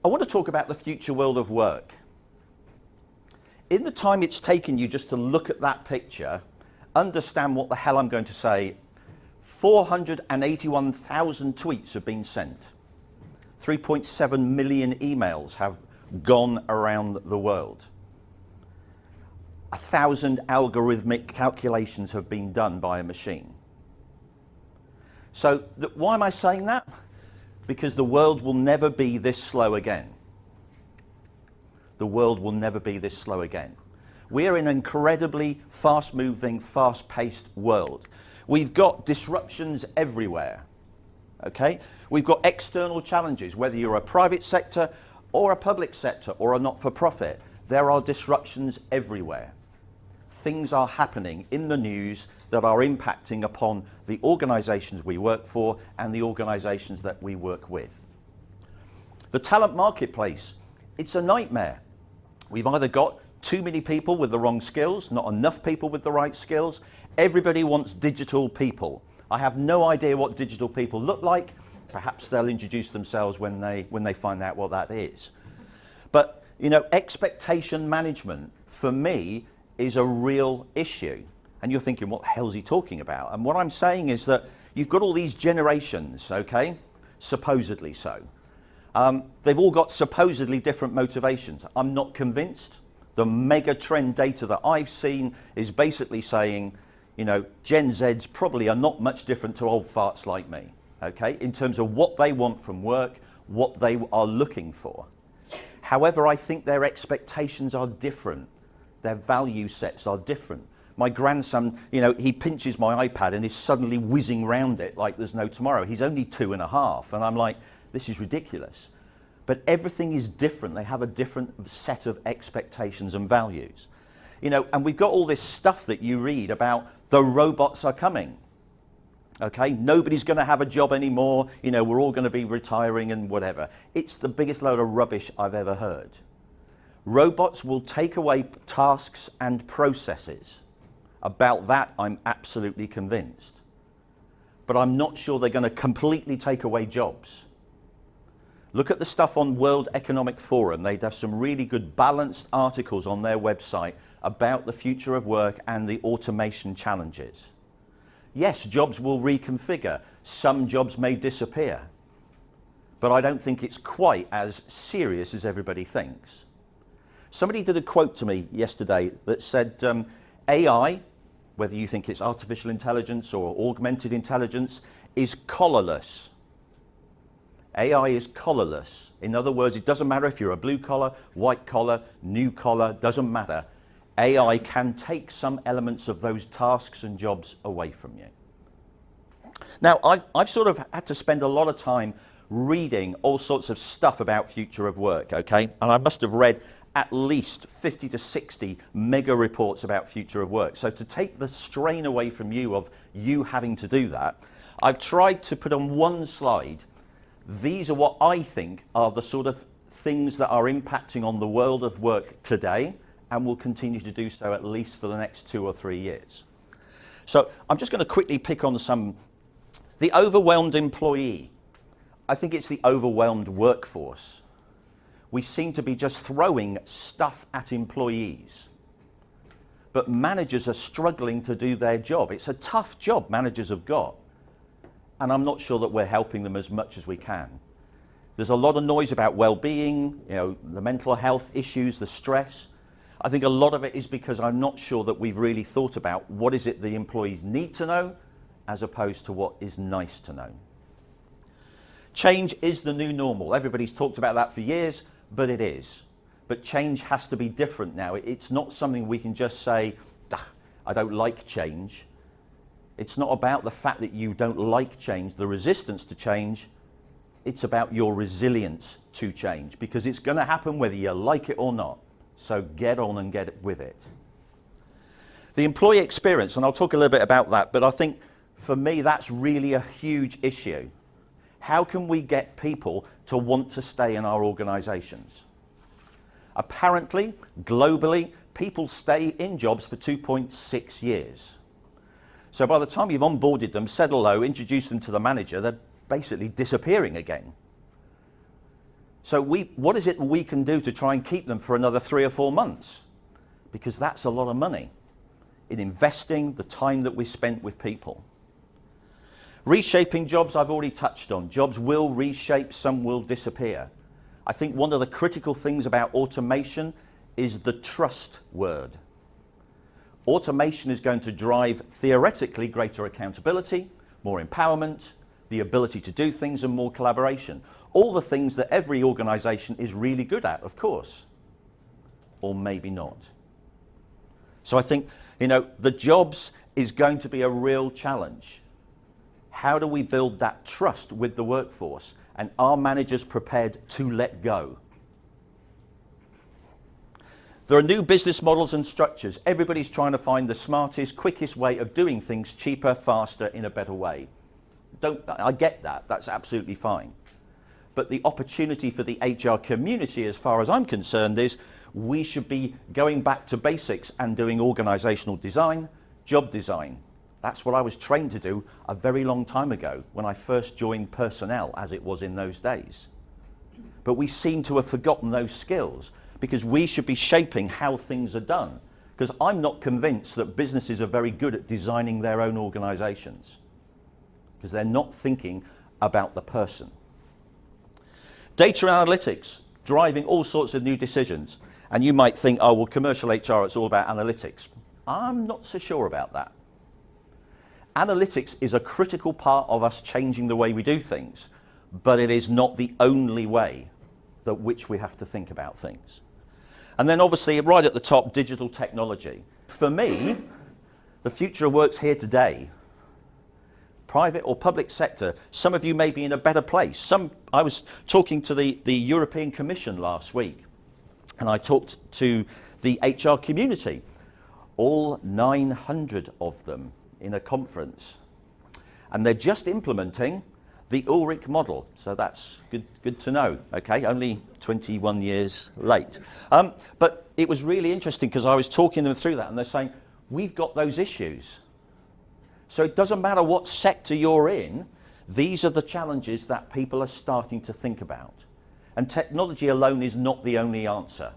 I want to talk about the future world of work. In the time it's taken you just to look at that picture, understand what the hell I'm going to say, 481,000 tweets have been sent. 3.7 million emails have gone around the world. 1,000 algorithmic calculations have been done by a machine. So why am I saying that? Because the world will never be this slow again. The world will never be this slow again. We are in an incredibly fast-moving, fast-paced world. We've got disruptions everywhere, okay? We've got external challenges, whether you're a private sector or a public sector or a not-for-profit. There are disruptions everywhere. Things are happening in the news that are impacting upon the organizations we work for and the organizations that we work with. The talent marketplace, it's a nightmare. We've either got too many people with the wrong skills, not enough people with the right skills. Everybody wants digital people. I have no idea what digital people look like. Perhaps they'll introduce themselves when they find out what that is. But, you know, expectation management, for me, is a real issue. And you're thinking, what the hell is he talking about? And what I'm saying is that you've got all these generations, okay? Supposedly so. They've all got supposedly different motivations. I'm not convinced. The mega trend data that I've seen is basically saying, you know, Gen Zs probably are not much different to old farts like me, okay? In terms of what they want from work, what they are looking for. However, I think their expectations are different. Their value sets are different. My grandson, you know, he pinches my iPad and is suddenly whizzing round it like there's no tomorrow. He's only 2.5, and I'm like, this is ridiculous. But everything is different. They have a different set of expectations and values. You know, and we've got all this stuff that you read about the robots are coming. Okay, nobody's going to have a job anymore. You know, we're all going to be retiring and whatever. It's the biggest load of rubbish I've ever heard. Robots will take away tasks and processes. About that, I'm absolutely convinced. But I'm not sure they're going to completely take away jobs. Look at the stuff on World Economic Forum. They have some really good balanced articles on their website about the future of work and the automation challenges. Yes, jobs will reconfigure. Some jobs may disappear. But I don't think it's quite as serious as everybody thinks. Somebody did a quote to me yesterday that said, AI, whether you think it's artificial intelligence or augmented intelligence, is collarless. AI is collarless. In other words, it doesn't matter if you're a blue collar, white collar, new collar, doesn't matter. AI can take some elements of those tasks and jobs away from you. Now, I've sort of had to spend a lot of time reading all sorts of stuff about future of work, okay? And I must have read at least 50 to 60 mega reports about future of work. So to take the strain away from you of you having to do that, I've tried to put on one slide. These are what I think are the sort of things that are impacting on the world of work today and will continue to do so at least for the next 2 or 3 years. So I'm just going to quickly pick on some. The overwhelmed employee. I think it's the overwhelmed workforce. We seem to be just throwing stuff at employees. But managers are struggling to do their job. It's a tough job managers have got. And I'm not sure that we're helping them as much as we can. There's a lot of noise about well-being, you know, the mental health issues, the stress. I think a lot of it is because I'm not sure that we've really thought about what is it the employees need to know as opposed to what is nice to know. Change is the new normal. Everybody's talked about that for years, but it is. But change has to be different now. It's not something we can just say, I don't like change. It's not about the fact that you don't like change, the resistance to change. It's about your resilience to change, because it's going to happen whether you like it or not. So get on and get with it. The employee experience, and I'll talk a little bit about that, but I think for me that's really a huge issue. How can we get people to want to stay in our organizations? Apparently, globally, people stay in jobs for 2.6 years. So by the time you've onboarded them, said hello, introduced them to the manager, they're basically disappearing again. So what is it we can do to try and keep them for another 3 or 4 months? Because that's a lot of money in investing the time that we spent with people. Reshaping jobs, I've already touched on. Jobs will reshape, some will disappear. I think one of the critical things about automation is the trust word. Automation is going to drive, theoretically, greater accountability, more empowerment, the ability to do things, and more collaboration. All the things that every organization is really good at, of course, or maybe not. So I think, the jobs is going to be a real challenge. How do we build that trust with the workforce? And are managers prepared to let go? There are new business models and structures. Everybody's trying to find the smartest, quickest way of doing things cheaper, faster, in a better way. I get that. That's absolutely fine. But the opportunity for the HR community, as far as I'm concerned, is we should be going back to basics and doing organizational design, job design. That's what I was trained to do a very long time ago when I first joined personnel, as it was in those days. But we seem to have forgotten those skills because we should be shaping how things are done. Because I'm not convinced that businesses are very good at designing their own organizations because they're not thinking about the person. Data analytics, driving all sorts of new decisions. And you might think, oh, well, commercial HR, it's all about analytics. I'm not so sure about that. Analytics is a critical part of us changing the way we do things, but it is not the only way that which we have to think about things. And then obviously, right at the top, digital technology. For me, the future of work's here today. Private or public sector, some of you may be in a better place. I was talking to the European Commission last week, and I talked to the HR community, all 900 of them in a conference. And they're just implementing the Ulrich model. So that's good to know, okay? Only 21 years late. But it was really interesting because I was talking them through that and they're saying, we've got those issues. So it doesn't matter what sector you're in, these are the challenges that people are starting to think about. And technology alone is not the only answer.